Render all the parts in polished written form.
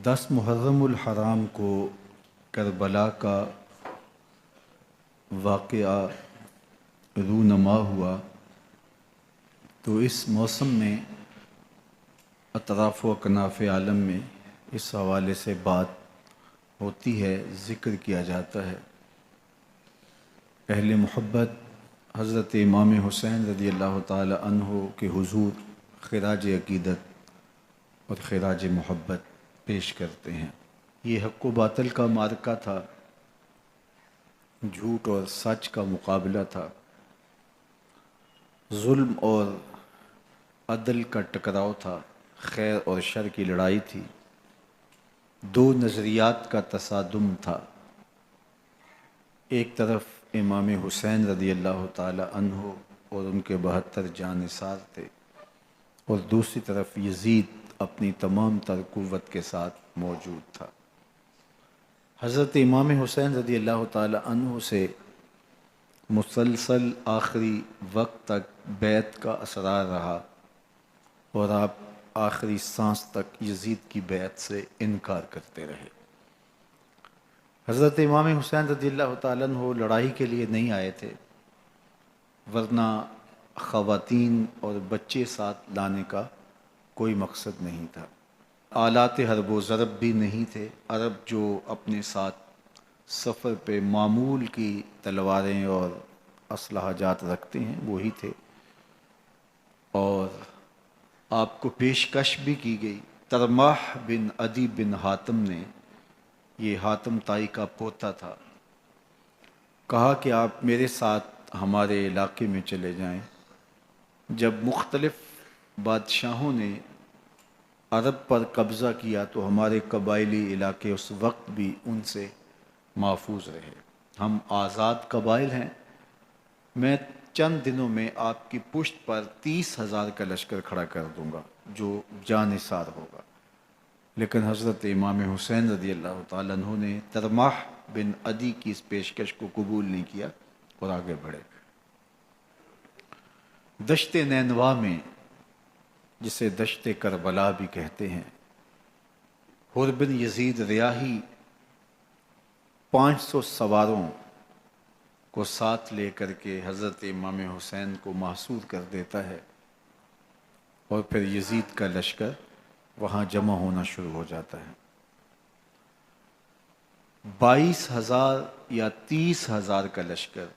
10 محرم الحرام کو کربلا کا واقعہ رونما ہوا تو اس موسم میں اطراف و اکناف عالم میں اس حوالے سے بات ہوتی ہے، ذکر کیا جاتا ہے۔ اہل محبت حضرت امام حسین رضی اللہ تعالی عنہ کے حضور خراج عقیدت اور خراج محبت پیش کرتے ہیں۔ یہ حق و باطل کا معرکہ تھا، جھوٹ اور سچ کا مقابلہ تھا، ظلم اور عدل کا ٹکراؤ تھا، خیر اور شر کی لڑائی تھی، دو نظریات کا تصادم تھا۔ ایک طرف امام حسین رضی اللہ تعالی عنہ اور ان کے 72 جانثار تھے، اور دوسری طرف یزید اپنی تمام تر قوت کے ساتھ موجود تھا۔ حضرت امام حسین رضی اللہ تعالی عنہ سے مسلسل آخری وقت تک بیعت کا اصرار رہا، اور آپ آخری سانس تک یزید کی بیعت سے انکار کرتے رہے۔ حضرت امام حسین رضی اللہ تعالیٰ عنہ لڑائی کے لیے نہیں آئے تھے، ورنہ خواتین اور بچے ساتھ لانے کا کوئی مقصد نہیں تھا۔ آلات حرب و ضرب بھی نہیں تھے۔ عرب جو اپنے ساتھ سفر پہ معمول کی تلواریں اور اسلحہ جات رکھتے ہیں وہی تھے، اور آپ کو پیشکش بھی کی گئی۔ ترماح بن عدی بن حاتم نے، یہ حاتم تائی کا پوتا تھا، کہا کہ آپ میرے ساتھ ہمارے علاقے میں چلے جائیں۔ جب مختلف بادشاہوں نے عرب پر قبضہ کیا تو ہمارے قبائلی علاقے اس وقت بھی ان سے محفوظ رہے۔ ہم آزاد قبائل ہیں، میں چند دنوں میں آپ کی پشت پر 30,000 کا لشکر کھڑا کر دوں گا جو جانثار ہوگا۔ لیکن حضرت امام حسین رضی اللہ تعالیٰ عنہ نے ترماح بن عدی کی اس پیشکش کو قبول نہیں کیا اور آگے بڑھے۔ دشت نینوا میں، جسے دشت کربلا بھی کہتے ہیں، حر بن یزید ریاحی 500 سواروں کو ساتھ لے کر کے حضرت امام حسین کو محصور کر دیتا ہے، اور پھر یزید کا لشکر وہاں جمع ہونا شروع ہو جاتا ہے۔ 22,000 یا 30,000 کا لشکر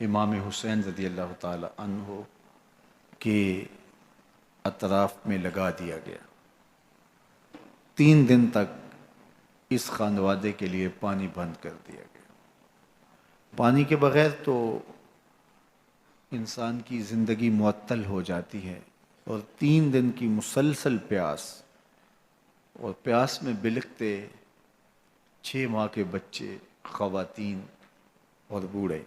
امام حسین رضی اللہ تعالی عنہ کے اطراف میں لگا دیا گیا۔ 3 دن تک اس خانوادے کے لیے پانی بند کر دیا گیا۔ پانی کے بغیر تو انسان کی زندگی معطل ہو جاتی ہے، اور 3 دن کی مسلسل پیاس، اور پیاس میں بلکتے 6 ماہ کے بچے، خواتین اور بوڑھے۔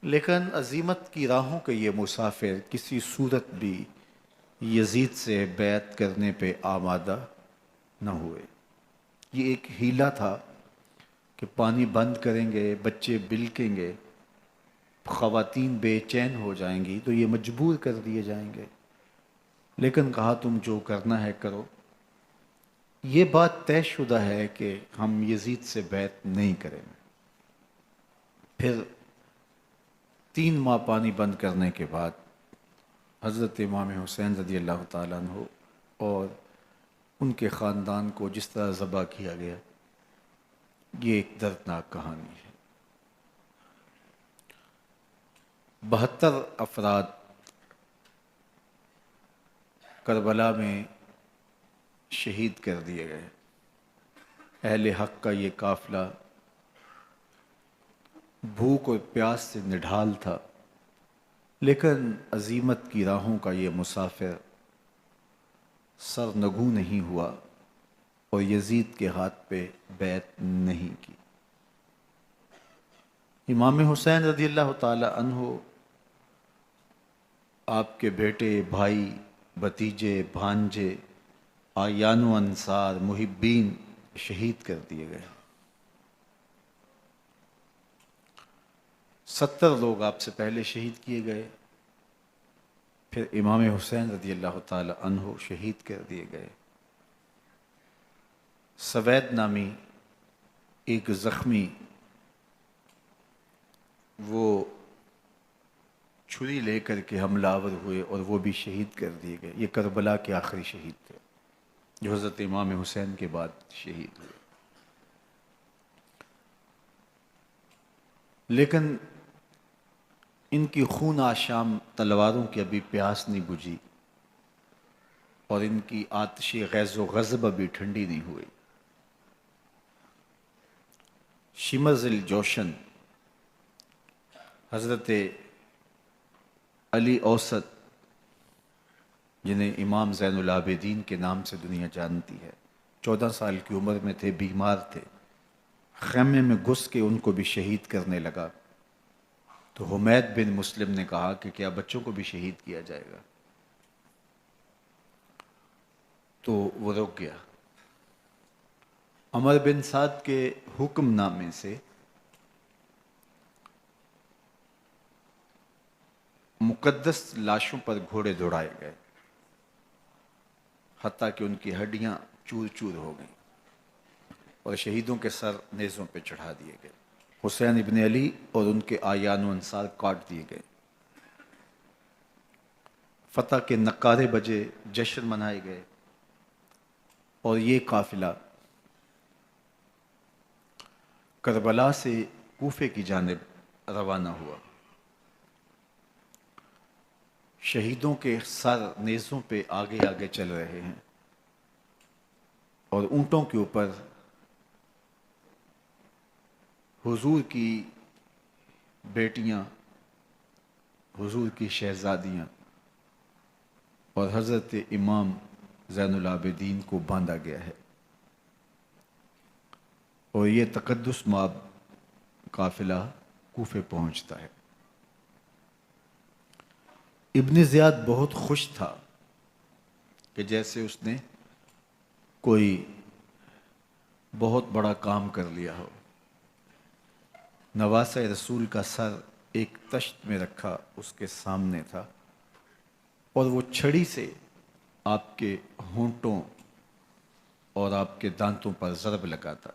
لیکن عزیمت کی راہوں کے یہ مسافر کسی صورت بھی یزید سے بیعت کرنے پہ آمادہ نہ ہوئے۔ یہ ایک ہیلہ تھا کہ پانی بند کریں گے، بچے بلکیں گے، خواتین بے چین ہو جائیں گی تو یہ مجبور کر دیے جائیں گے۔ لیکن کہا تم جو کرنا ہے کرو۔ یہ بات طے شدہ ہے کہ ہم یزید سے بیعت نہیں کریں گے۔ پھر 3 ماہ پانی بند کرنے کے بعد حضرت امام حسین رضی اللہ تعالیٰ عنہ اور ان کے خاندان کو جس طرح ذبح کیا گیا، یہ ایک دردناک کہانی ہے۔ 72 افراد کربلا میں شہید کر دیے گئے۔ اہل حق کا یہ قافلہ بھوک اور پیاس سے نڈھال تھا، لیکن عزیمت کی راہوں کا یہ مسافر سرنگوں نہیں ہوا اور یزید کے ہاتھ پہ بیعت نہیں کی۔ امام حسین رضی اللہ تعالی عنہ آپ کے بیٹے، بھائی، بھتیجے، بھانجے، اعیان و انصار، محبین شہید کر دیے گئے۔ 70 لوگ آپ سے پہلے شہید کیے گئے، پھر امام حسین رضی اللہ تعالی عنہ شہید کر دیے گئے۔ سوید نامی ایک زخمی وہ چھری لے کر کے حملہ آور ہوئے اور وہ بھی شہید کر دیے گئے. یہ کربلا کے آخری شہید تھے جو حضرت امام حسین کے بعد شہید ہوئے. لیکن ان کی خون آشام تلواروں کی ابھی پیاس نہیں بجھی اور ان کی آتش غیظ و غضب ابھی ٹھنڈی نہیں ہوئی. شمز الجوشن حضرت علی اوسط جنہیں امام زین العابدین کے نام سے دنیا جانتی ہے، 14 سال کی عمر میں تھے، بیمار تھے. خیمے میں گھس کے ان کو بھی شہید کرنے لگا تو حمید بن مسلم نے کہا کہ کیا بچوں کو بھی شہید کیا جائے گا؟ تو وہ رک گیا. عمر بن سعد کے حکم نامے سے مقدس لاشوں پر گھوڑے دوڑائے گئے حتیٰ کہ ان کی ہڈیاں چور چور ہو گئیں اور شہیدوں کے سر نیزوں پہ چڑھا دیے گئے. حسین ابن علی اور ان کے آیان و انصار کاٹ دیے گئے. فتح کے نقارے بجے، جشن منائے گئے اور یہ قافلہ کربلا سے کوفے کی جانب روانہ ہوا. شہیدوں کے سر نیزوں پہ آگے آگے چل رہے ہیں اور اونٹوں کے اوپر حضور کی بیٹیاں، حضور کی شہزادیاں اور حضرت امام زین العابدین کو باندھا گیا ہے اور یہ تقدس مآب قافلہ کوفے پہنچتا ہے. ابن زیاد بہت خوش تھا کہ جیسے اس نے کوئی بہت بڑا کام کر لیا ہو. نواسہ رسول کا سر ایک تشت میں رکھا اس کے سامنے تھا اور وہ چھڑی سے آپ کے ہونٹوں اور آپ کے دانتوں پر ضرب لگاتا.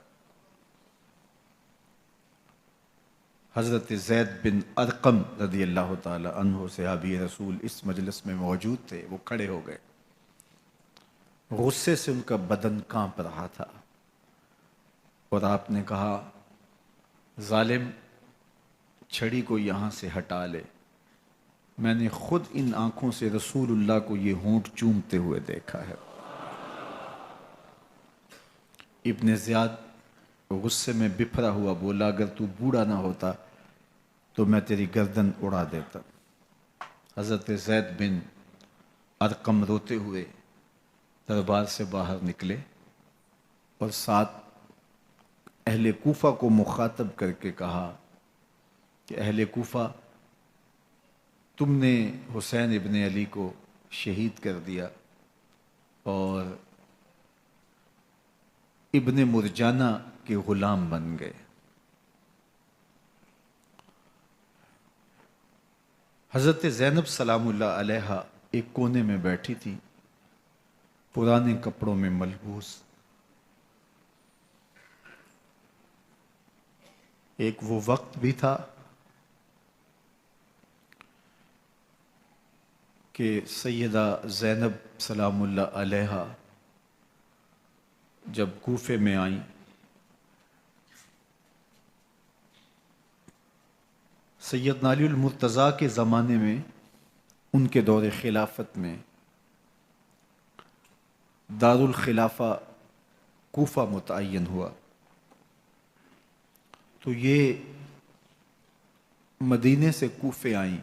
حضرت زید بن ارقم رضی اللہ تعالی عنہ صحابی رسول اس مجلس میں موجود تھے. وہ کھڑے ہو گئے. غصے سے ان کا بدن کانپ رہا تھا اور آپ نے کہا، ظالم، چھڑی کو یہاں سے ہٹا لے. میں نے خود ان آنکھوں سے رسول اللہ کو یہ ہونٹ چومتے ہوئے دیکھا ہے. ابن زیاد غصے میں بپھرا ہوا بولا، اگر تو بوڑھا نہ ہوتا تو میں تیری گردن اڑا دیتا. حضرت زید بن ارقم روتے ہوئے دربار سے باہر نکلے اور ساتھ اہل کوفہ کو مخاطب کر کے کہا کہ اہل کوفہ، تم نے حسین ابن علی کو شہید کر دیا اور ابن مرجانہ کے غلام بن گئے. حضرت زینب سلام اللہ علیہا ایک کونے میں بیٹھی تھی، پرانے کپڑوں میں ملبوس. ایک وہ وقت بھی تھا کہ سیدہ زینب سلام اللہ علیہا جب کوفے میں آئیں سیدنا علی المرتضیٰ کے زمانے میں، ان کے دور خلافت میں دارالخلافہ کوفہ متعین ہوا. تو یہ مدینے سے کوفے آئیں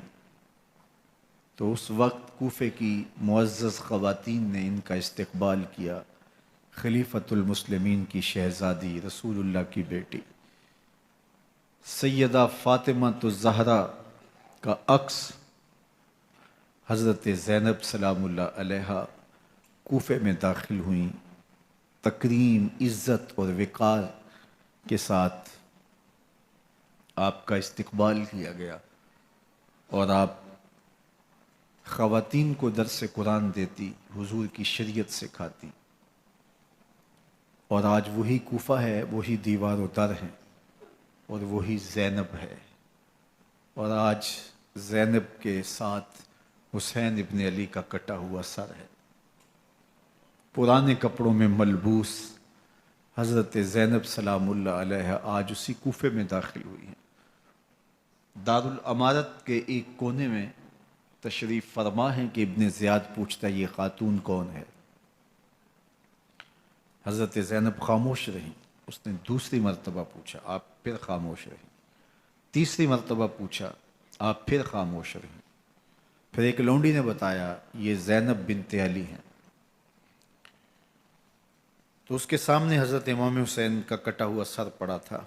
تو اس وقت کوفے کی معزز خواتین نے ان کا استقبال کیا. خلیفۃ المسلمین کی شہزادی، رسول اللہ کی بیٹی سیدہ فاطمہ الزہرا کا عکس حضرت زینب سلام اللہ علیہا کوفے میں داخل ہوئیں. تکریم، عزت اور وقار کے ساتھ آپ کا استقبال کیا گیا اور آپ خواتین کو درس قرآن دیتی، حضور کی شریعت سکھاتی اور آج وہی کوفہ ہے، وہی دیوار و در ہے، اور وہی زینب ہے، اور آج زینب کے ساتھ حسین ابن علی کا کٹا ہوا سر ہے۔ پرانے کپڑوں میں ملبوس حضرت زینب سلام اللہ علیہ آج اسی کوفے میں داخل ہوئی ہیں۔ دارالامارت کے ایک کونے میں تشریف فرما ہے کہ ابن زیاد پوچھتا ہے یہ خاتون کون ہے؟ حضرت زینب خاموش رہیں۔ اس نے دوسری مرتبہ پوچھا، آپ پھر خاموش رہیں۔ تیسری مرتبہ پوچھا، آپ پھر خاموش رہیں۔ پھر ایک لونڈی نے بتایا یہ زینب بنت علی ہیں۔ تو اس کے سامنے حضرت امام حسین کا کٹا ہوا سر پڑا تھا،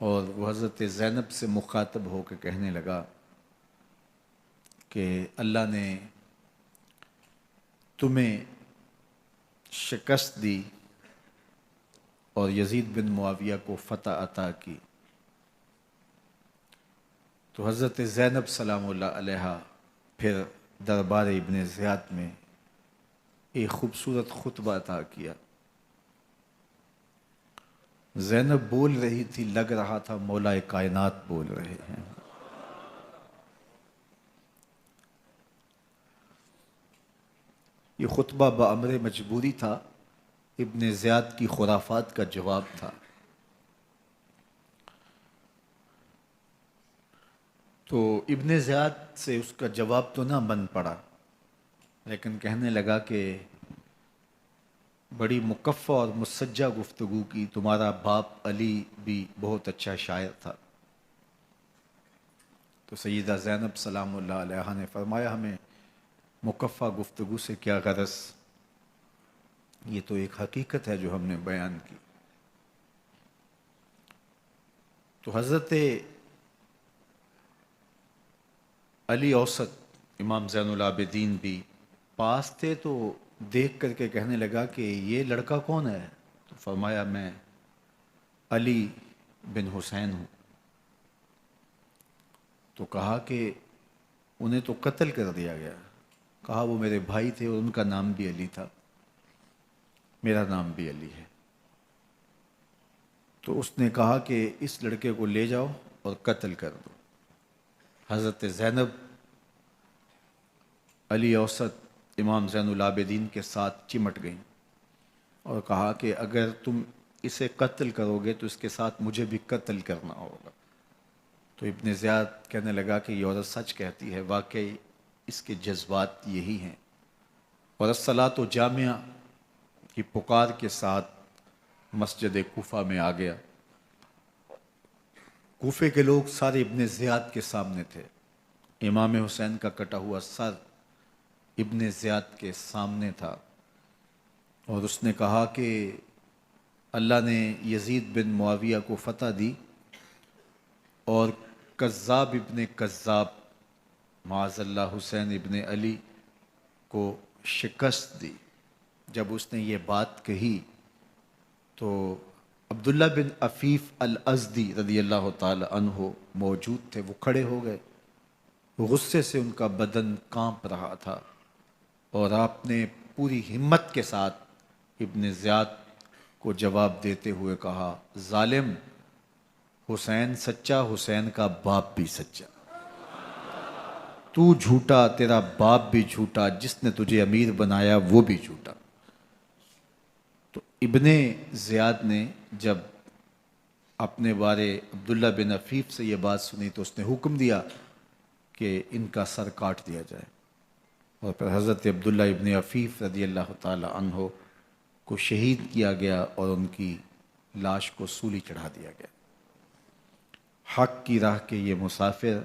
اور وہ حضرت زینب سے مخاطب ہو کے کہنے لگا کہ اللہ نے تمہیں شکست دی اور یزید بن معاویہ کو فتح عطا کی۔ تو حضرت زینب سلام اللہ علیہ پھر دربار ابن زیاد میں ایک خوبصورت خطبہ عطا کیا۔ زینب بول رہی تھی، لگ رہا تھا مولا کائنات بول رہے ہیں۔ یہ خطبہ بامر مجبوری تھا، ابن زیاد کی خرافات کا جواب تھا۔ تو ابن زیاد سے اس کا جواب تو نہ بن پڑا، لیکن کہنے لگا کہ بڑی مکفہ اور مسجع گفتگو کی، تمہارا باپ علی بھی بہت اچھا شاعر تھا۔ تو سیدہ زینب سلام اللہ علیہ نے فرمایا ہمیں مکفہ گفتگو سے کیا غرض، یہ تو ایک حقیقت ہے جو ہم نے بیان کی۔ تو حضرت علی اوسط امام زین العابدین بھی پاس تھے، تو دیکھ کر کے کہنے لگا کہ یہ لڑکا کون ہے؟ تو فرمایا میں علی بن حسین ہوں۔ تو کہا کہ انہیں تو قتل کر دیا گیا۔ کہا وہ میرے بھائی تھے اور ان کا نام بھی علی تھا، میرا نام بھی علی ہے۔ تو اس نے کہا کہ اس لڑکے کو لے جاؤ اور قتل کر دو۔ حضرت زینب علی اوسط امام زین العابدین کے ساتھ چمٹ گئیں اور کہا کہ اگر تم اسے قتل کرو گے تو اس کے ساتھ مجھے بھی قتل کرنا ہوگا۔ تو ابن زیاد کہنے لگا کہ یہ عورت سچ کہتی ہے، واقعی اس کے جذبات یہی ہیں۔ اور الصلاۃ جامعہ کی پکار کے ساتھ مسجد کوفہ میں آ گیا۔ کوفے کے لوگ سارے ابن زیاد کے سامنے تھے۔ امام حسین کا کٹا ہوا سر ابن زیاد کے سامنے تھا، اور اس نے کہا کہ اللہ نے یزید بن معاویہ کو فتح دی اور کذاب ابن کذاب معاذ اللہ حسین ابن علی کو شکست دی۔ جب اس نے یہ بات کہی تو عبداللہ بن عفیف الازدی رضی اللہ تعالی عنہ موجود تھے، وہ کھڑے ہو گئے۔ غصے سے ان کا بدن کانپ رہا تھا، اور آپ نے پوری ہمت کے ساتھ ابن زیاد کو جواب دیتے ہوئے کہا، ظالم، حسین سچا، حسین کا باپ بھی سچا، تو جھوٹا، تیرا باپ بھی جھوٹا، جس نے تجھے امیر بنایا وہ بھی جھوٹا۔ تو ابن زیاد نے جب اپنے بارے عبداللہ بن عفیف سے یہ بات سنی تو اس نے حکم دیا کہ ان کا سر کاٹ دیا جائے، اور پھر حضرت عبداللہ ابن عفیف رضی اللہ تعالی عنہ کو شہید کیا گیا اور ان کی لاش کو سولی چڑھا دیا گیا۔ حق کی راہ کے یہ مسافر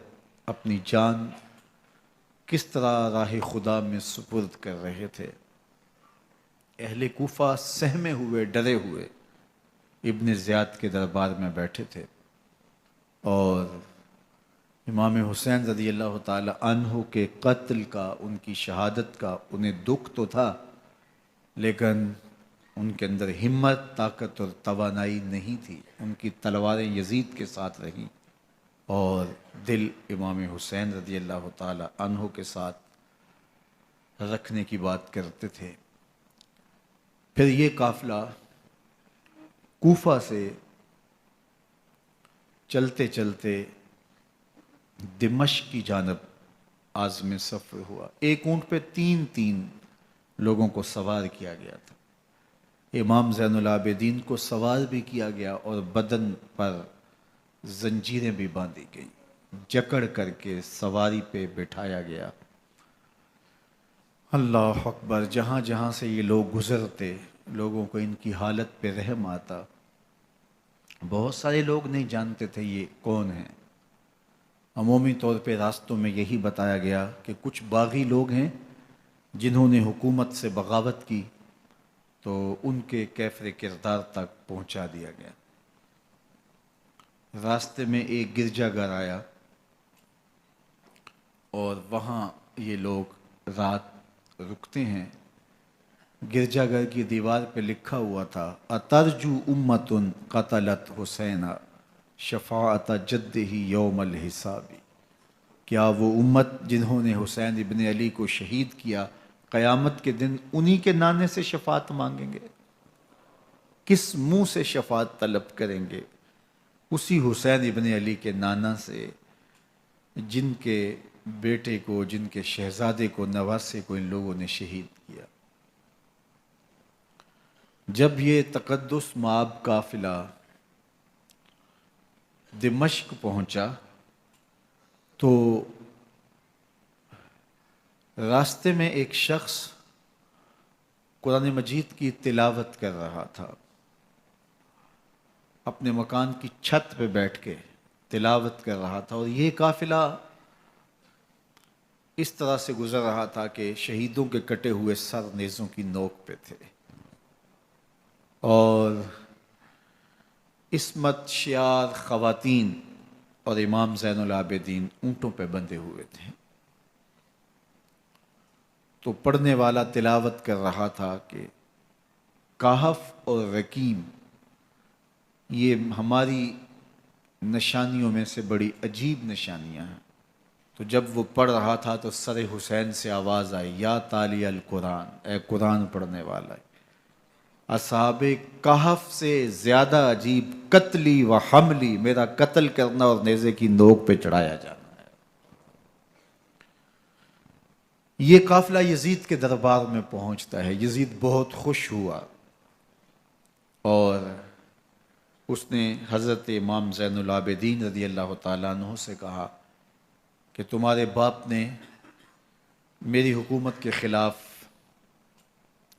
اپنی جان کس طرح راہ خدا میں سپرد کر رہے تھے۔ اہل کوفہ سہمے ہوئے، ڈرے ہوئے ابن زیاد کے دربار میں بیٹھے تھے، اور امام حسین رضی اللہ تعالی عنہ کے قتل کا، ان کی شہادت کا انہیں دکھ تو تھا، لیکن ان کے اندر ہمت، طاقت اور توانائی نہیں تھی۔ ان کی تلواریں یزید کے ساتھ رہیں اور دل امام حسین رضی اللہ تعالی عنہ کے ساتھ رکھنے کی بات کرتے تھے۔ پھر یہ قافلہ کوفہ سے چلتے چلتے دمشق کی جانب عازم سفر ہوا. ایک اونٹ پہ تین تین لوگوں کو سوار کیا گیا تھا. امام زین العابدین کو سوار بھی کیا گیا اور بدن پر زنجیریں بھی باندھی گئیں، جکڑ کر کے سواری پہ بٹھایا گیا. اللہ اکبر. جہاں جہاں سے یہ لوگ گزرتے لوگوں کو ان کی حالت پہ رحم آتا. بہت سارے لوگ نہیں جانتے تھے یہ کون ہیں. عمومی طور پہ راستوں میں یہی بتایا گیا کہ کچھ باغی لوگ ہیں جنہوں نے حکومت سے بغاوت کی، تو ان کے کیفر کردار تک پہنچا دیا گیا. راستے میں ایک گرجا گھر آیا اور وہاں یہ لوگ رات رکتے ہیں. گرجا گھر کی دیوار پہ لکھا ہوا تھا اترجو امت قتلت حسینا شفاعت جدہ یوم الحساب. کیا وہ امت جنہوں نے حسین ابن علی کو شہید کیا قیامت کے دن انہی کے نانے سے شفاعت مانگیں گے؟ کس منہ سے شفاعت طلب کریں گے؟ اسی حسین ابن علی کے نانا سے جن کے بیٹے کو، جن کے شہزادے کو، نواسے کو ان لوگوں نے شہید کیا. جب یہ تقدس مآب قافلہ دمشق پہنچا تو راستے میں ایک شخص قرآن مجید کی تلاوت کر رہا تھا. اپنے مکان کی چھت پہ بیٹھ کے تلاوت کر رہا تھا، اور یہ قافلہ اس طرح سے گزر رہا تھا کہ شہیدوں کے کٹے ہوئے سر نیزوں کی نوک پہ تھے، اور عصمت شیار خواتین اور امام زین العابدین اونٹوں پہ بندھے ہوئے تھے. تو پڑھنے والا تلاوت کر رہا تھا کہ کہف اور رقیم یہ ہماری نشانیوں میں سے بڑی عجیب نشانیاں ہیں. تو جب وہ پڑھ رہا تھا تو سر حسین سے آواز آئی یا تالی القرآن، اے قرآن پڑھنے والا. اصحاب کہف سے زیادہ عجیب قتلی و حملی، میرا قتل کرنا اور نیزے کی نوک پہ چڑھایا جانا ہے. یہ قافلہ یزید کے دربار میں پہنچتا ہے. یزید بہت خوش ہوا اور اس نے حضرت امام زین العابدین رضی اللہ تعالیٰ عنہ سے کہا کہ تمہارے باپ نے میری حکومت کے خلاف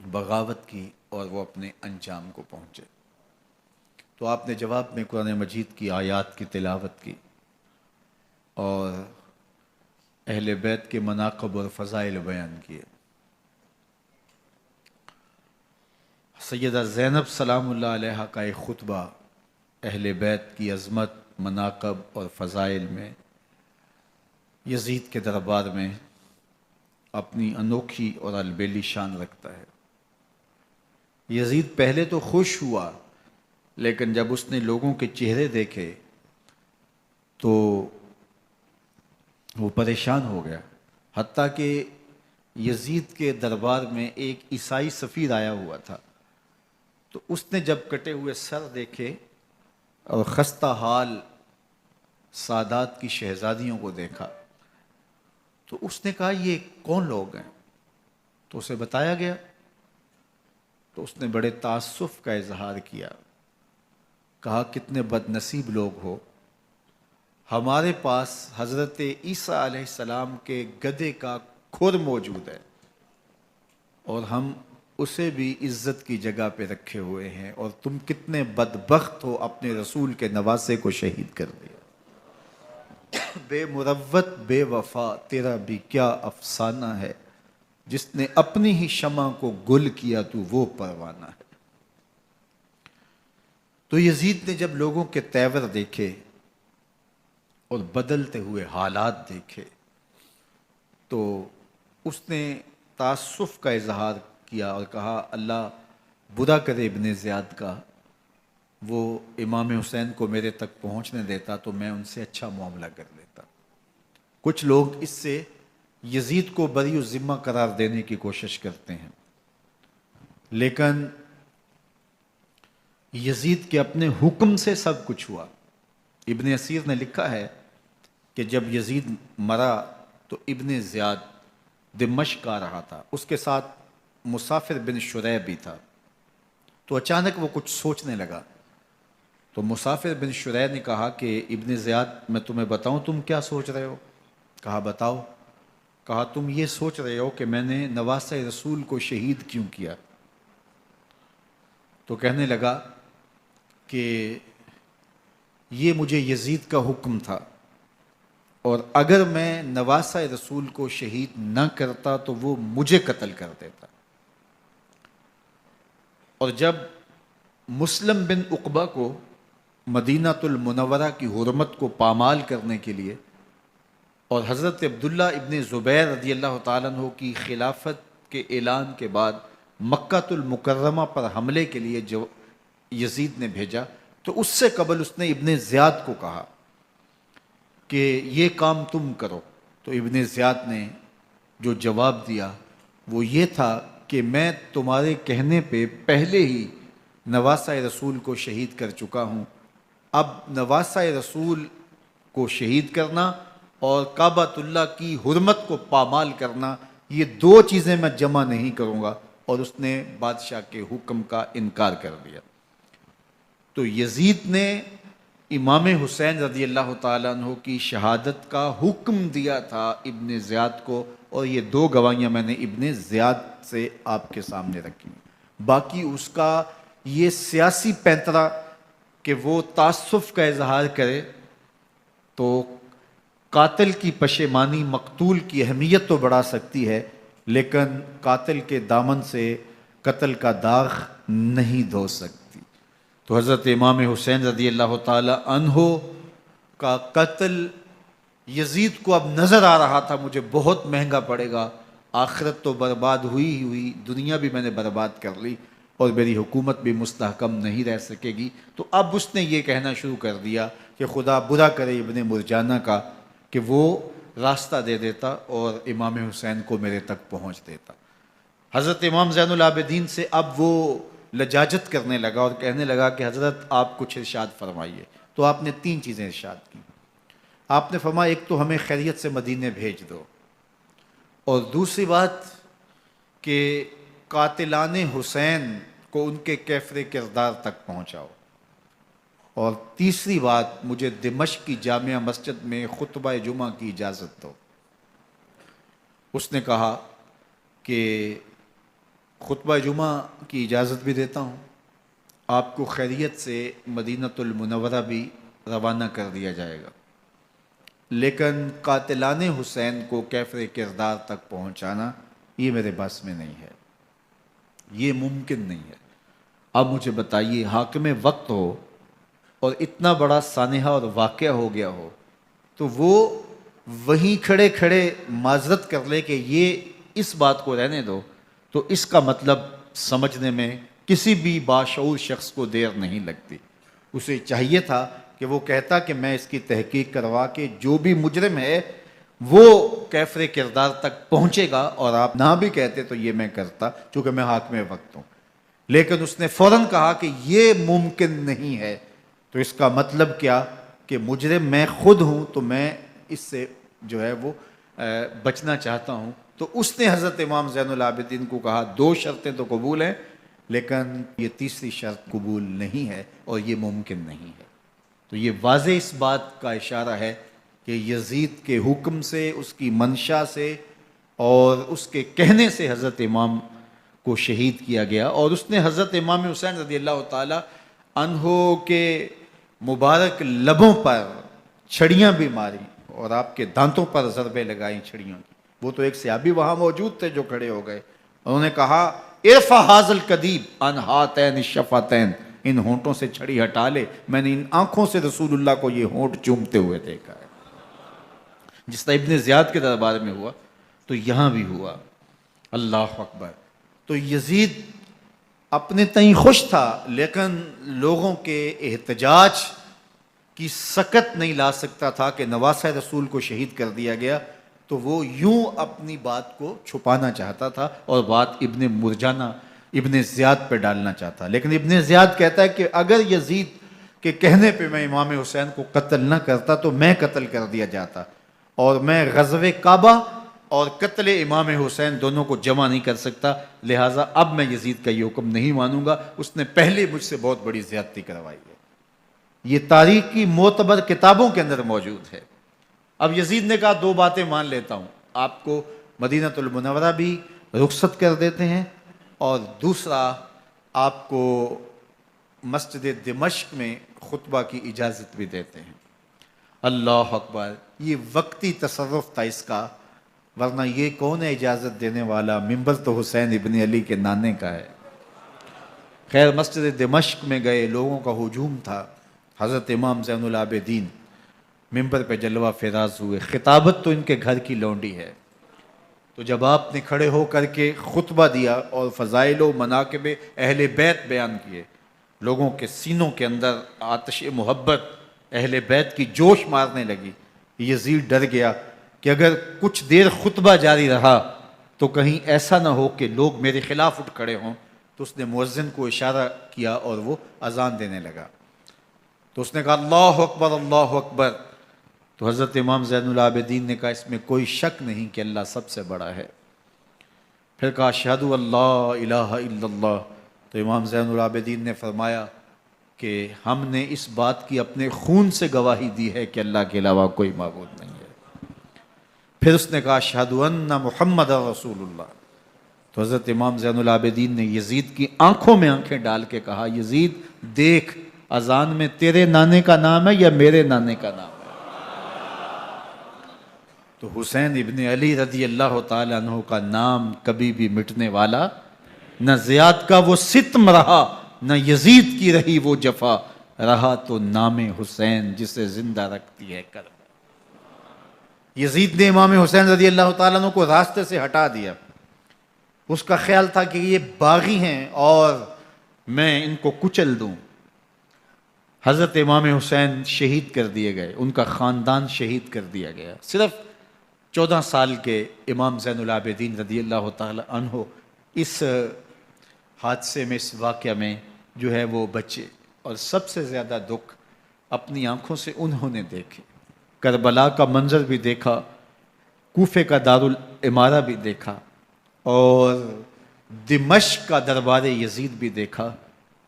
بغاوت کی اور وہ اپنے انجام کو پہنچے. تو آپ نے جواب میں قرآن مجید کی آیات کی تلاوت کی اور اہل بیت کے مناقب اور فضائل بیان کیے. سیدہ زینب سلام اللہ علیہ کا ایک خطبہ اہل بیت کی عظمت، مناقب اور فضائل میں یزید کے دربار میں اپنی انوکھی اور البیلی شان رکھتا ہے. یزید پہلے تو خوش ہوا، لیکن جب اس نے لوگوں کے چہرے دیکھے تو وہ پریشان ہو گیا. حتیٰ کہ یزید کے دربار میں ایک عیسائی سفیر آیا ہوا تھا، تو اس نے جب کٹے ہوئے سر دیکھے اور خستہ حال سادات کی شہزادیوں کو دیکھا تو اس نے کہا یہ کون لوگ ہیں؟ تو اسے بتایا گیا. تو اس نے بڑے تاسف کا اظہار کیا، کہا کتنے بد نصیب لوگ ہو، ہمارے پاس حضرت عیسیٰ علیہ السلام کے گدھے کا کھر موجود ہے اور ہم اسے بھی عزت کی جگہ پہ رکھے ہوئے ہیں، اور تم کتنے بدبخت ہو اپنے رسول کے نواسے کو شہید کر دیا. بے مروت بے وفا تیرا بھی کیا افسانہ ہے، جس نے اپنی ہی شمع کو گل کیا تو وہ پروانہ ہے. تو یزید نے جب لوگوں کے تیور دیکھے اور بدلتے ہوئے حالات دیکھے تو اس نے تعصف کا اظہار کیا اور کہا اللہ برا کرے ابن زیاد کا، وہ امام حسین کو میرے تک پہنچنے دیتا تو میں ان سے اچھا معاملہ کر لیتا. کچھ لوگ اس سے یزید کو بری الذمہ قرار دینے کی کوشش کرتے ہیں، لیکن یزید کے اپنے حکم سے سب کچھ ہوا۔ ابن اسیر نے لکھا ہے کہ جب یزید مرا تو ابن زیاد دمشق آ رہا تھا، اس کے ساتھ مسافر بن شریح بھی تھا، تو اچانک وہ کچھ سوچنے لگا۔ تو مسافر بن شریح نے کہا کہ ابن زیاد میں تمہیں بتاؤں تم کیا سوچ رہے ہو؟ کہا بتاؤ۔ کہا تم یہ سوچ رہے ہو کہ میں نے نواسہ رسول کو شہید کیوں کیا؟ تو کہنے لگا کہ یہ مجھے یزید کا حکم تھا، اور اگر میں نواسہ رسول کو شہید نہ کرتا تو وہ مجھے قتل کر دیتا۔ اور جب مسلم بن عقبہ کو مدینہ المنورہ کی حرمت کو پامال کرنے کے لیے اور حضرت عبداللہ ابن زبیر رضی اللہ تعالیٰ عنہ کی خلافت کے اعلان کے بعد مکہ المکرمہ پر حملے کے لیے جو یزید نے بھیجا، تو اس سے قبل اس نے ابن زیاد کو کہا کہ یہ کام تم کرو۔ تو ابن زیاد نے جو جواب دیا وہ یہ تھا کہ میں تمہارے کہنے پہ پہلے ہی نواسہ رسول کو شہید کر چکا ہوں، اب نواسہ رسول کو شہید کرنا اور کعبۃ اللہ کی حرمت کو پامال کرنا، یہ دو چیزیں میں جمع نہیں کروں گا، اور اس نے بادشاہ کے حکم کا انکار کر دیا۔ تو یزید نے امام حسین رضی اللہ تعالیٰ عنہ کی شہادت کا حکم دیا تھا ابن زیاد کو، اور یہ دو گواہیاں میں نے ابن زیاد سے آپ کے سامنے رکھی۔ باقی اس کا یہ سیاسی پینترا کہ وہ تعصب کا اظہار کرے، تو قاتل کی پشیمانی مقتول کی اہمیت تو بڑھا سکتی ہے، لیکن قاتل کے دامن سے قتل کا داغ نہیں دھو سکتی۔ تو حضرت امام حسین رضی اللہ تعالی عنہ کا قتل یزید کو اب نظر آ رہا تھا مجھے بہت مہنگا پڑے گا، آخرت تو برباد ہوئی ہی ہوئی، دنیا بھی میں نے برباد کر لی، اور میری حکومت بھی مستحکم نہیں رہ سکے گی۔ تو اب اس نے یہ کہنا شروع کر دیا کہ خدا برا کرے ابن مرجانہ کا کہ وہ راستہ دے دیتا اور امام حسین کو میرے تک پہنچ دیتا۔ حضرت امام زین العابدین سے اب وہ لجاجت کرنے لگا اور کہنے لگا کہ حضرت آپ کچھ ارشاد فرمائیے۔ تو آپ نے تین چیزیں ارشاد کی۔ آپ نے فرمایا ایک تو ہمیں خیریت سے مدینے بھیج دو، اور دوسری بات کہ قاتلان حسین کو ان کے کیفر کردار تک پہنچاؤ، اور تیسری بات مجھے دمشق کی جامعہ مسجد میں خطبہ جمعہ کی اجازت دو۔ اس نے کہا کہ خطبہ جمعہ کی اجازت بھی دیتا ہوں، آپ کو خیریت سے مدینہ المنورہ بھی روانہ کر دیا جائے گا، لیکن قاتلان حسین کو کیفر کردار تک پہنچانا یہ میرے بس میں نہیں ہے، یہ ممکن نہیں ہے۔ اب مجھے بتائیے، حاکم وقت ہو اور اتنا بڑا سانحہ اور واقعہ ہو گیا ہو، تو وہ وہیں کھڑے کھڑے معذرت کر لے کہ یہ اس بات کو رہنے دو، تو اس کا مطلب سمجھنے میں کسی بھی باشعور شخص کو دیر نہیں لگتی۔ اسے چاہیے تھا کہ وہ کہتا کہ میں اس کی تحقیق کروا کے جو بھی مجرم ہے وہ کیفر کردار تک پہنچے گا، اور آپ نہ بھی کہتے تو یہ میں کرتا چونکہ میں حاکم وقت ہوں۔ لیکن اس نے فوراً کہا کہ یہ ممکن نہیں ہے، تو اس کا مطلب کیا کہ مجرم میں خود ہوں، تو میں اس سے جو ہے وہ بچنا چاہتا ہوں۔ تو اس نے حضرت امام زین العابدین کو کہا دو شرطیں تو قبول ہیں، لیکن یہ تیسری شرط قبول نہیں ہے اور یہ ممکن نہیں ہے۔ تو یہ واضح اس بات کا اشارہ ہے کہ یزید کے حکم سے، اس کی منشا سے اور اس کے کہنے سے حضرت امام کو شہید کیا گیا، اور اس نے حضرت امام حسین رضی اللہ تعالی عنہ کے مبارک لبوں پر چھڑیاں بھی ماری اور آپ کے دانتوں پر ضربیں لگائیں چھڑیوں کی۔ وہ تو ایک صحابی وہاں موجود تھے جو کھڑے ہو گئے، انہوں نے کہا ارفع ھذا الکدیب عن ھاتین الشفتین، ان ہونٹوں سے چھڑی ہٹا لے، میں نے ان آنکھوں سے رسول اللہ کو یہ ہونٹ چومتے ہوئے دیکھا ہے۔ جس طرح ابن زیاد کے دربار میں ہوا تو یہاں بھی ہوا۔ اللہ اکبر۔ تو یزید اپنے تئیں خوش تھا، لیکن لوگوں کے احتجاج کی سکت نہیں لا سکتا تھا کہ نواسہ رسول کو شہید کر دیا گیا، تو وہ یوں اپنی بات کو چھپانا چاہتا تھا، اور بات ابن مرجانہ ابن زیاد پہ ڈالنا چاہتا، لیکن ابن زیاد کہتا ہے کہ اگر یزید کے کہنے پہ میں امام حسین کو قتل نہ کرتا تو میں قتل کر دیا جاتا، اور میں غزوہ کعبہ اور قتل امام حسین دونوں کو جمع نہیں کر سکتا، لہٰذا اب میں یزید کا یہ حکم نہیں مانوں گا، اس نے پہلے مجھ سے بہت بڑی زیادتی کروائی ہے۔ یہ تاریخ کی معتبر کتابوں کے اندر موجود ہے۔ اب یزید نے کہا دو باتیں مان لیتا ہوں، آپ کو مدینہ المنورہ بھی رخصت کر دیتے ہیں، اور دوسرا آپ کو مسجد دمشق میں خطبہ کی اجازت بھی دیتے ہیں۔ اللہ اکبر، یہ وقتی تصرف تھا اس کا، ورنہ یہ کون ہے اجازت دینے والا؟ منبر تو حسین ابن علی کے نانے کا ہے۔ خیر، مسجد دمشق میں گئے، لوگوں کا ہجوم تھا، حضرت امام زین العابدین منبر پہ جلوہ فراز ہوئے، خطابت تو ان کے گھر کی لونڈی ہے، تو جب آپ نے کھڑے ہو کر کے خطبہ دیا اور فضائل و مناقب اہل بیت بیان کیے، لوگوں کے سینوں کے اندر آتش محبت اہل بیت کی جوش مارنے لگی۔ یزید ڈر گیا کہ اگر کچھ دیر خطبہ جاری رہا تو کہیں ایسا نہ ہو کہ لوگ میرے خلاف اٹھ کھڑے ہوں، تو اس نے مؤذن کو اشارہ کیا اور وہ اذان دینے لگا، تو اس نے کہا اللہ اکبر اللہ اکبر، تو حضرت امام زین العابدین نے کہا اس میں کوئی شک نہیں کہ اللہ سب سے بڑا ہے۔ پھر کہا اشہد اللہ الہ الا اللہ، تو امام زین العابدین نے فرمایا کہ ہم نے اس بات کی اپنے خون سے گواہی دی ہے کہ اللہ کے علاوہ کوئی معبود نہیں ہے۔ پھر اس نے کہا اشہد ان محمد رسول اللہ، تو حضرت امام زین العابدین نے یزید کی آنکھوں میں آنکھیں ڈال کے کہا یزید دیکھ، اذان میں تیرے نانے کا نام ہے یا میرے نانے کا نام ہے؟ تو حسین ابن علی رضی اللہ تعالیٰ عنہ کا نام کبھی بھی مٹنے والا نہ زیاد کا وہ ستم رہا، نہ یزید کی رہی وہ جفا، رہا تو نام حسین جسے زندہ رکھتی ہے کربلا۔ یزید نے امام حسین رضی اللہ تعالیٰ عنہ کو راستے سے ہٹا دیا، اس کا خیال تھا کہ یہ باغی ہیں اور میں ان کو کچل دوں۔ حضرت امام حسین شہید کر دیے گئے، ان کا خاندان شہید کر دیا گیا۔ صرف 14 سال کے امام زین العابدین رضی اللہ تعالی عنہ اس حادثے میں، اس واقعہ میں جو ہے وہ بچے، اور سب سے زیادہ دکھ اپنی آنکھوں سے انہوں نے دیکھے، کربلا کا منظر بھی دیکھا، کوفے کا دارالعمارہ بھی دیکھا، اور دمشق کا دربار یزید بھی دیکھا،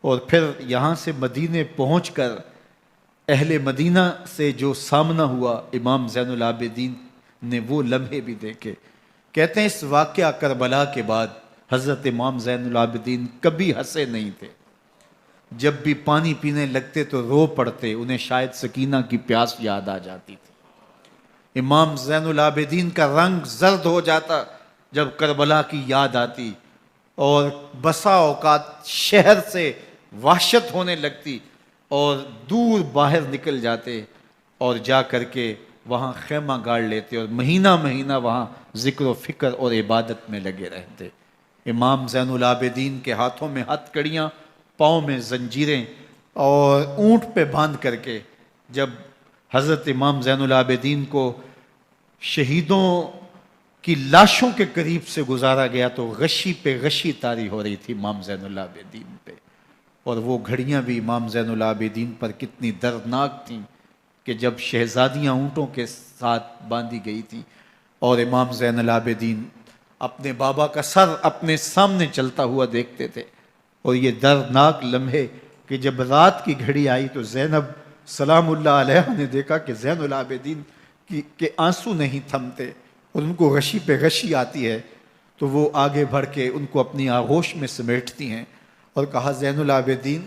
اور پھر یہاں سے مدینے پہنچ کر اہل مدینہ سے جو سامنا ہوا امام زین العابدین نے وہ لمحے بھی دیکھے۔ کہتے ہیں اس واقعہ کربلا کے بعد حضرت امام زین العابدین کبھی ہنسے نہیں تھے، جب بھی پانی پینے لگتے تو رو پڑتے، انہیں شاید سکینہ کی پیاس یاد آ جاتی تھی۔ امام زین العابدین کا رنگ زرد ہو جاتا جب کربلا کی یاد آتی، اور بسا اوقات شہر سے وحشت ہونے لگتی اور دور باہر نکل جاتے اور جا کر کے وہاں خیمہ گاڑ لیتے اور مہینہ مہینہ وہاں ذکر و فکر اور عبادت میں لگے رہتے۔ امام زین العابدین کے ہاتھوں میں ہتھ کڑیاں، پاؤں میں زنجیریں، اور اونٹ پہ باندھ کر کے جب حضرت امام زین العابدین کو شہیدوں کی لاشوں کے قریب سے گزارا گیا تو غشی پہ غشی طاری ہو رہی تھی امام زین العابدین پہ، اور وہ گھڑیاں بھی امام زین العابدین پر کتنی دردناک تھیں کہ جب شہزادیاں اونٹوں کے ساتھ باندھی گئی تھی اور امام زین العابدین اپنے بابا کا سر اپنے سامنے چلتا ہوا دیکھتے تھے، اور یہ دردناک لمحے کہ جب رات کی گھڑی آئی تو زینب سلام اللہ علیہ نے دیکھا کہ زین العابدین کے آنسو نہیں تھمتے اور ان کو غشی پہ غشی آتی ہے، تو وہ آگے بڑھ کے ان کو اپنی آغوش میں سمیٹتی ہیں اور کہا زین العابدین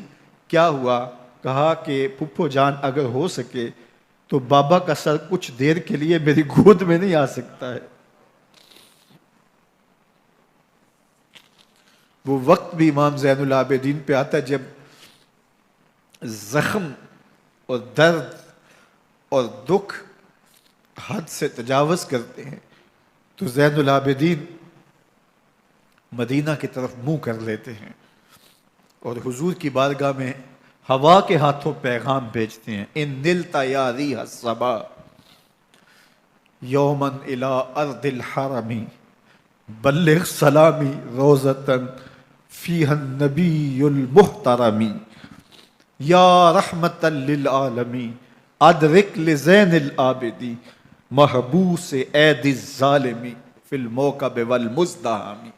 کیا ہوا؟ کہا کہ پھپھو جان اگر ہو سکے تو بابا کا سر کچھ دیر کے لیے میری گود میں نہیں آ سکتا ہے۔ وہ وقت بھی امام زین العابدین پہ آتا ہے جب زخم اور درد اور دکھ حد سے تجاوز کرتے ہیں تو زین العابدین مدینہ کی طرف منہ کر لیتے ہیں اور حضور کی بارگاہ میں ہوا کے ہاتھوں پیغام بھیجتے ہیں، ان نلتا یا ریح الصبا یومن الی ارض الحرمی بلغ سلامی روزتن فیہ النبی المحترم یا رحمت للعالمین ادرک لزین العابدی محبوس عید الظالمی فی الموکب والمزدحم۔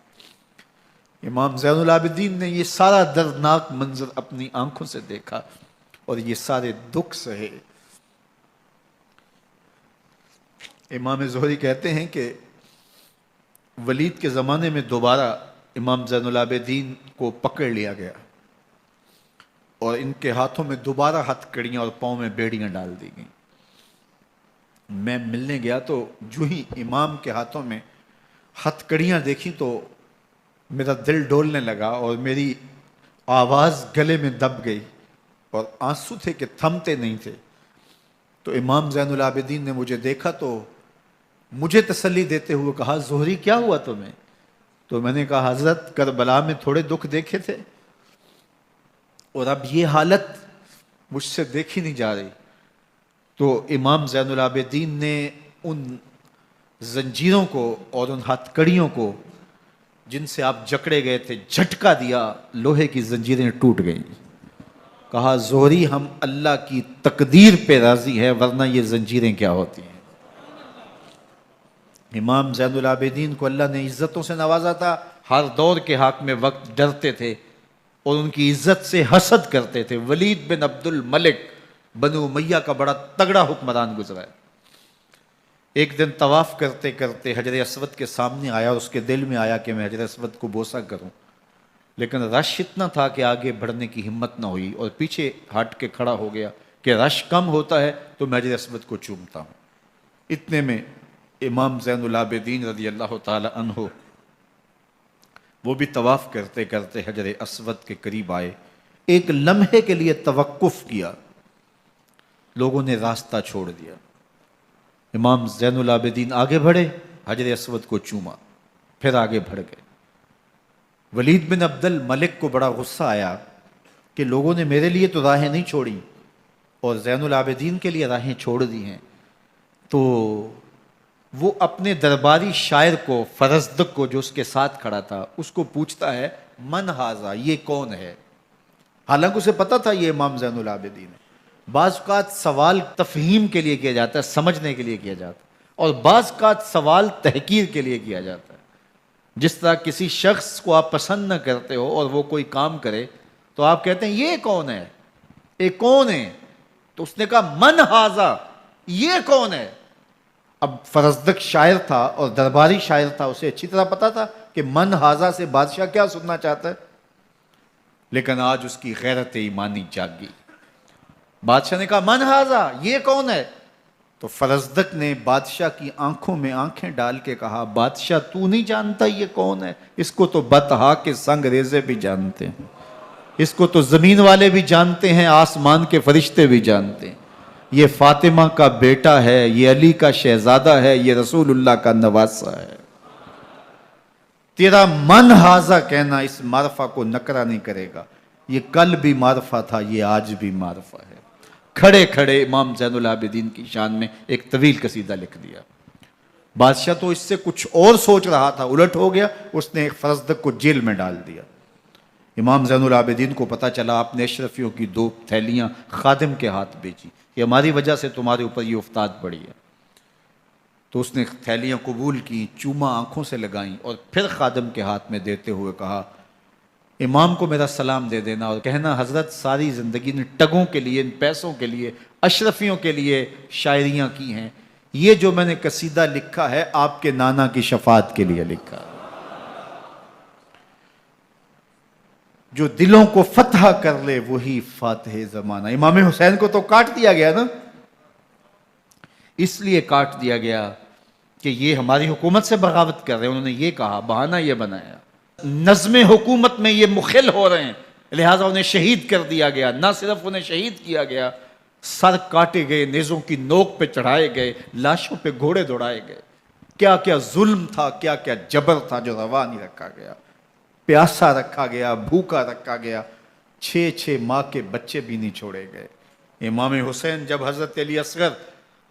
امام زین العابدین نے یہ سارا دردناک منظر اپنی آنکھوں سے دیکھا اور یہ سارے دکھ سہے۔ امام زہری کہتے ہیں کہ ولید کے زمانے میں دوبارہ امام زین العابدین کو پکڑ لیا گیا اور ان کے ہاتھوں میں دوبارہ ہتھ کڑیاں اور پاؤں میں بیڑیاں ڈال دی گئیں۔ میں ملنے گیا تو جو ہی امام کے ہاتھوں میں ہتھ کڑیاں دیکھی تو میرا دل ڈولنے لگا اور میری آواز گلے میں دب گئی اور آنسو تھے کہ تھمتے نہیں تھے۔ تو امام زین العابدین نے مجھے دیکھا تو مجھے تسلی دیتے ہوئے کہا زہری کیا ہوا تمہیں؟ تو میں نے کہا حضرت کربلا میں تھوڑے دکھ دیکھے تھے اور اب یہ حالت مجھ سے دیکھی نہیں جا رہی۔ تو امام زین العابدین نے ان زنجیروں کو اور ان ہتھ کڑیوں کو جن سے آپ جکڑے گئے تھے جھٹکا دیا، لوہے کی زنجیریں ٹوٹ گئیں۔ کہا زہری ہم اللہ کی تقدیر پہ راضی ہے ورنہ یہ زنجیریں کیا ہوتی ہیں۔ امام زین العابدین کو اللہ نے عزتوں سے نوازا تھا، ہر دور کے حاکم وقت ڈرتے تھے اور ان کی عزت سے حسد کرتے تھے۔ ولید بن عبد الملک بنو امیہ کا بڑا تگڑا حکمران گزرا ہے۔ ایک دن طواف کرتے کرتے حجر اسود کے سامنے آیا اور اس کے دل میں آیا کہ میں حجر اسود کو بوسہ کروں، لیکن رش اتنا تھا کہ آگے بڑھنے کی ہمت نہ ہوئی اور پیچھے ہٹ کے کھڑا ہو گیا کہ رش کم ہوتا ہے تو میں حجر اسود کو چومتا ہوں۔ اتنے میں امام زین العابدین رضی اللہ تعالی عنہ وہ بھی طواف کرتے کرتے حجر اسود کے قریب آئے، ایک لمحے کے لیے توقف کیا، لوگوں نے راستہ چھوڑ دیا۔ امام زین العابدین آگے بڑھے، حجر اسود کو چوما، پھر آگے بڑھ گئے۔ ولید بن عبد الملک کو بڑا غصہ آیا کہ لوگوں نے میرے لیے تو راہیں نہیں چھوڑی اور زین العابدین کے لیے راہیں چھوڑ دی ہیں۔ تو وہ اپنے درباری شاعر کو، فرزدق کو جو اس کے ساتھ کھڑا تھا، اس کو پوچھتا ہے من ھذا، یہ کون ہے؟ حالانکہ اسے پتا تھا یہ امام زین العابدین ہے۔ بعض اوقات سوال تفہیم کے لیے کیا جاتا ہے، سمجھنے کے لیے کیا جاتا ہے، اور بعض اوقات سوال تحقیر کے لیے کیا جاتا ہے۔ جس طرح کسی شخص کو آپ پسند نہ کرتے ہو اور وہ کوئی کام کرے تو آپ کہتے ہیں یہ کون ہے، یہ کون ہے؟ تو اس نے کہا من ھذا، یہ کون ہے؟ اب فرزدق شاعر تھا اور درباری شاعر تھا، اسے اچھی طرح پتا تھا کہ من ھذا سے بادشاہ کیا سننا چاہتا ہے، لیکن آج اس کی غیرت ایمانی جاگ گئی۔ بادشاہ نے کہا من ھذا، یہ کون ہے؟ تو فرزدق نے بادشاہ کی آنکھوں میں آنکھیں ڈال کے کہا بادشاہ تو نہیں جانتا یہ کون ہے؟ اس کو تو بطحا کے سنگ ریزے بھی جانتے ہیں، اس کو تو زمین والے بھی جانتے ہیں، آسمان کے فرشتے بھی جانتے ہیں۔ یہ فاطمہ کا بیٹا ہے، یہ علی کا شہزادہ ہے، یہ رسول اللہ کا نواسہ ہے۔ تیرا من ھذا کہنا اس معرفہ کو نکرا نہیں کرے گا، یہ کل بھی معرفہ تھا، یہ آج بھی معرفہ ہے۔ کھڑے کھڑے امام زین العابدین کی شان میں ایک طویل قصیدہ لکھ دیا۔ بادشاہ تو اس سے کچھ اور سوچ رہا تھا، الٹ ہو گیا، اس نے ایک فرزدق کو جیل میں ڈال دیا۔ امام زین العابدین کو پتا چلا آپ نے اشرفیوں کی 2 تھیلیاں خادم کے ہاتھ بیچی کہ ہماری وجہ سے تمہارے اوپر یہ افتاد پڑی ہے۔ تو اس نے تھیلیاں قبول کی، چوما آنکھوں سے لگائیں اور پھر خادم کے ہاتھ میں دیتے ہوئے کہا امام کو میرا سلام دے دینا اور کہنا حضرت ساری زندگی نے ٹگوں کے لیے، ان پیسوں کے لیے، اشرفیوں کے لیے شاعریاں کی ہیں، یہ جو میں نے قصیدہ لکھا ہے آپ کے نانا کی شفاعت کے لیے لکھا ہے۔ جو دلوں کو فتح کر لے وہی فاتح زمانہ۔ امام حسین کو تو کاٹ دیا گیا نا، اس لیے کاٹ دیا گیا کہ یہ ہماری حکومت سے بغاوت کر رہے ہیں، انہوں نے یہ کہا، بہانہ یہ بنایا، نظم حکومت میں یہ مخل ہو رہے ہیں، لہٰذا انہیں شہید کر دیا گیا۔ نہ صرف انہیں شہید کیا گیا، سر کاٹے گئے، نیزوں کی نوک پہ چڑھائے گئے، لاشوں پہ گھوڑے دوڑائے گئے۔ کیا کیا ظلم تھا، کیا کیا جبر تھا جو روا نہیں رکھا گیا۔ پیاسا رکھا گیا، بھوکا رکھا گیا، 6 ماہ کے بچے بھی نہیں چھوڑے گئے۔ امام حسین جب حضرت علی اصغر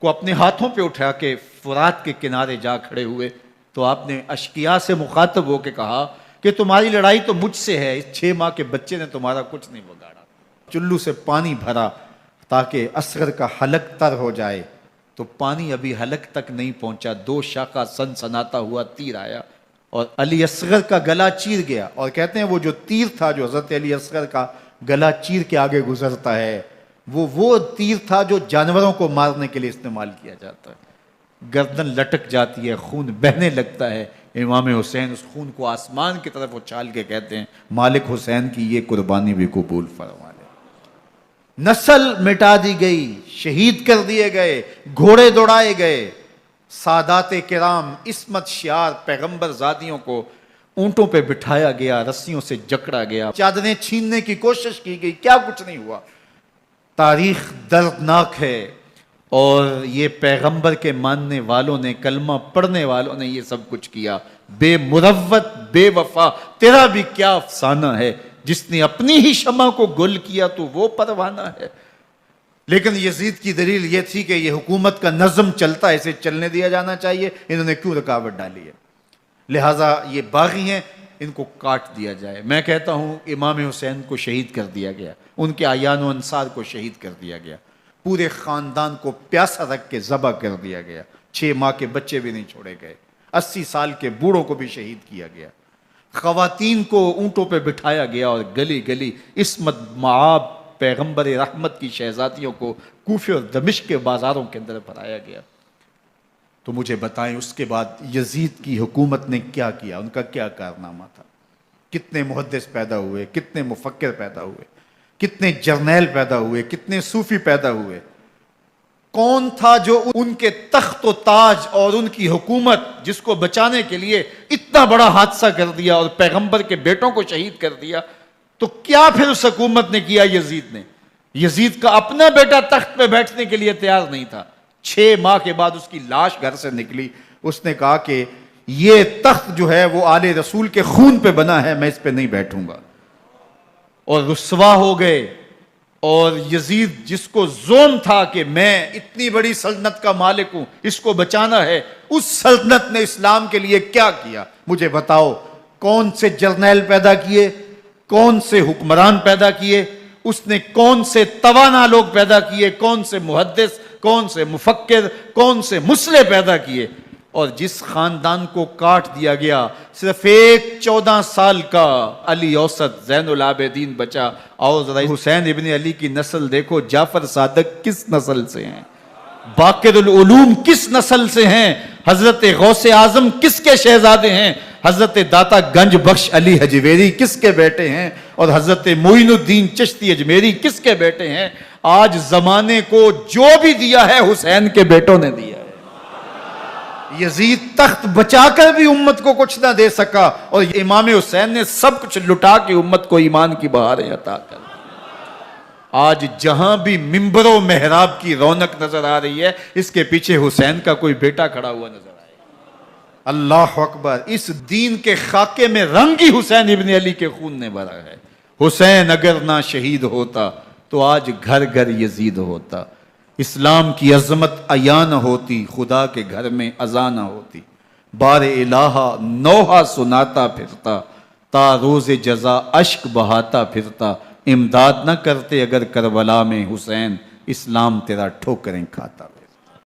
کو اپنے ہاتھوں پہ اٹھا کے فرات کے کنارے جا کھڑے ہوئے تو آپ نے اشقیاء سے مخاطب ہو کے کہا کہ تمہاری لڑائی تو مجھ سے ہے، اس 6 ماہ کے بچے نے تمہارا کچھ نہیں بگاڑا۔ چلو سے پانی بھرا تاکہ اصغر کا حلق تر ہو جائے، تو پانی ابھی حلق تک نہیں پہنچا، 2 شاخہ سن سناتا ہوا تیر آیا اور علی اصغر کا گلا چیر گیا۔ اور کہتے ہیں وہ جو تیر تھا جو حضرت علی اصغر کا گلا چیر کے آگے گزرتا ہے، وہ تیر تھا جو جانوروں کو مارنے کے لیے استعمال کیا جاتا ہے۔ گردن لٹک جاتی ہے، خون بہنے لگتا ہے۔ امام حسین اس خون کو آسمان کی طرف اچھال کے کہتے ہیں مالک حسین کی یہ قربانی بھی قبول فرما لے۔ نسل مٹا دی گئی، شہید کر دیے گئے، گھوڑے دوڑائے گئے، سادات کرام عصمت شعار پیغمبر زادیوں کو اونٹوں پہ بٹھایا گیا، رسیوں سے جکڑا گیا، چادریں چھیننے کی کوشش کی گئی، کیا کچھ نہیں ہوا۔ تاریخ دردناک ہے، اور یہ پیغمبر کے ماننے والوں نے، کلمہ پڑھنے والوں نے یہ سب کچھ کیا۔ بے مروت، بے وفا، تیرا بھی کیا افسانہ ہے، جس نے اپنی ہی شمع کو گل کیا تو وہ پروانہ ہے۔ لیکن یزید کی دلیل یہ تھی کہ یہ حکومت کا نظم چلتا ہے، اسے چلنے دیا جانا چاہیے، انہوں نے کیوں رکاوٹ ڈالی ہے، لہٰذا یہ باغی ہیں، ان کو کاٹ دیا جائے۔ میں کہتا ہوں امام حسین کو شہید کر دیا گیا، ان کے اعیان و انصار کو شہید کر دیا گیا، پورے خاندان کو پیاسا رکھ کے ذبح کر دیا گیا، 6 ماہ کے بچے بھی نہیں چھوڑے گئے، 80 سال کے بوڑھوں کو بھی شہید کیا گیا، خواتین کو اونٹوں پہ بٹھایا گیا، اور گلی گلی عصمت معاب پیغمبر رحمت کی شہزادیوں کو کوفے اور دمشق کے بازاروں کے اندر بھرایا گیا۔ تو مجھے بتائیں اس کے بعد یزید کی حکومت نے کیا کیا، ان کا کیا کارنامہ تھا؟ کتنے محدث پیدا ہوئے، کتنے مفکر پیدا ہوئے، کتنے جرنیل پیدا ہوئے، کتنے صوفی پیدا ہوئے؟ کون تھا جو ان کے تخت و تاج اور ان کی حکومت جس کو بچانے کے لیے اتنا بڑا حادثہ کر دیا اور پیغمبر کے بیٹوں کو شہید کر دیا؟ تو کیا پھر اس حکومت نے کیا؟ یزید نے، یزید کا اپنا بیٹا تخت پہ بیٹھنے کے لیے تیار نہیں تھا۔ 6 ماہ کے بعد اس کی لاش گھر سے نکلی، اس نے کہا کہ یہ تخت جو ہے وہ آل رسول کے خون پہ بنا ہے، میں اس پہ نہیں بیٹھوں گا، اور رسوا ہو گئے۔ اور یزید جس کو زوم تھا کہ میں اتنی بڑی سلطنت کا مالک ہوں، اس کو بچانا ہے، اس سلطنت نے اسلام کے لیے کیا کیا؟ مجھے بتاؤ، کون سے جرنیل پیدا کیے، کون سے حکمران پیدا کیے، اس نے کون سے توانا لوگ پیدا کیے، کون سے محدث، کون سے مفکر، کون سے مسلح پیدا کیے؟ اور جس خاندان کو کاٹ دیا گیا، صرف ایک 14 سال کا علی اوسط زین العابدین بچا۔ اور ذرا حسین ابن علی کی نسل دیکھو، جعفر صادق کس نسل سے ہیں، باقر العلوم کس نسل سے ہیں، حضرت غوث اعظم کس کے شہزادے ہیں، حضرت داتا گنج بخش علی حجویری کس کے بیٹے ہیں، اور حضرت معین الدین چشتی اجمیری کس کے بیٹے ہیں؟ آج زمانے کو جو بھی دیا ہے حسین کے بیٹوں نے دیا ہے۔ یزید تخت بچا کر بھی امت کو کچھ نہ دے سکا، اور امام حسین نے سب کچھ لٹا کے امت کو ایمان کی بہاریں عطا کر۔ آج جہاں بھی منبر و محراب کی رونق نظر آ رہی ہے، اس کے پیچھے حسین کا کوئی بیٹا کھڑا ہوا نظر آئے۔ اللہ اکبر! اس دین کے خاکے میں رنگ ہی حسین ابن علی کے خون نے بھرا ہے۔ حسین اگر نہ شہید ہوتا تو آج گھر گھر یزید ہوتا، اسلام کی عظمت عیاں نہ ہوتی، خدا کے گھر میں اذان نہ ہوتی، بار الہ نوحہ سناتا پھرتا، تا روز جزا اشک بہاتا پھرتا، امداد نہ کرتے اگر کربلا میں حسین، اسلام تیرا ٹھوکریں کھاتا۔